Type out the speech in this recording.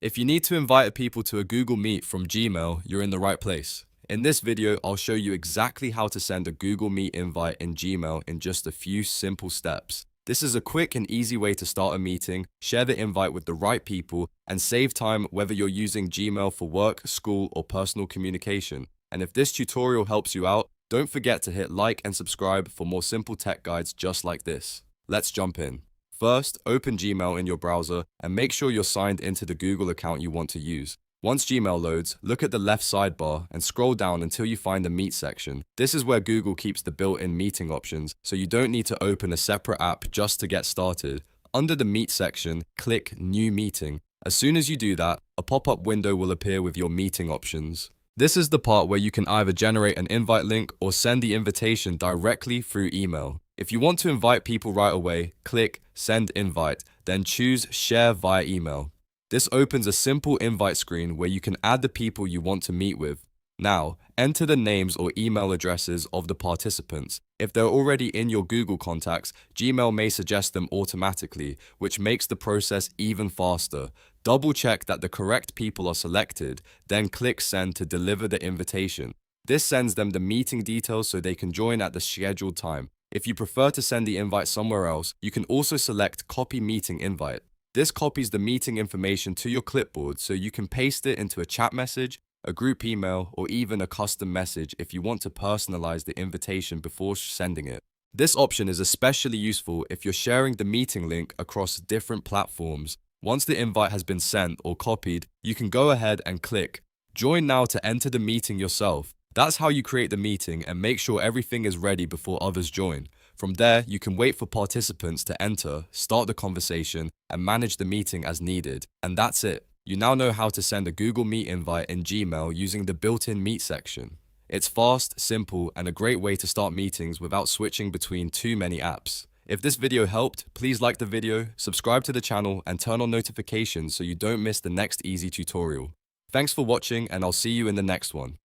If you need to invite people to a Google Meet from Gmail, you're in the right place. In this video, I'll show you exactly how to send a Google Meet invite in Gmail in just a few simple steps. This is a quick and easy way to start a meeting, share the invite with the right people, and save time whether you're using Gmail for work, school, or personal communication. And if this tutorial helps you out, don't forget to hit like and subscribe for more simple tech guides just like this. Let's jump in. First, open Gmail in your browser and make sure you're signed into the Google account you want to use. Once Gmail loads, look at the left sidebar and scroll down until you find the Meet section. This is where Google keeps the built-in meeting options, so you don't need to open a separate app just to get started. Under the Meet section, click New Meeting. As soon as you do that, a pop-up window will appear with your meeting options. This is the part where you can either generate an invite link or send the invitation directly through email. If you want to invite people right away, click Send Invite, then choose Share via email. This opens a simple invite screen where you can add the people you want to meet with. Now, enter the names or email addresses of the participants. If they're already in your Google contacts, Gmail may suggest them automatically, which makes the process even faster. Double check that the correct people are selected, then click Send to deliver the invitation. This sends them the meeting details so they can join at the scheduled time. If you prefer to send the invite somewhere else, you can also select Copy Meeting Invite. This copies the meeting information to your clipboard so you can paste it into a chat message, a group email, or even a custom message if you want to personalize the invitation before sending it. This option is especially useful if you're sharing the meeting link across different platforms. Once the invite has been sent or copied, you can go ahead and click Join Now to enter the meeting yourself. That's how you create the meeting and make sure everything is ready before others join. From there, you can wait for participants to enter, start the conversation, and manage the meeting as needed. And that's it. You now know how to send a Google Meet invite in Gmail using the built-in Meet section. It's fast, simple, and a great way to start meetings without switching between too many apps. If this video helped, please like the video, subscribe to the channel, and turn on notifications so you don't miss the next easy tutorial. Thanks for watching, and I'll see you in the next one.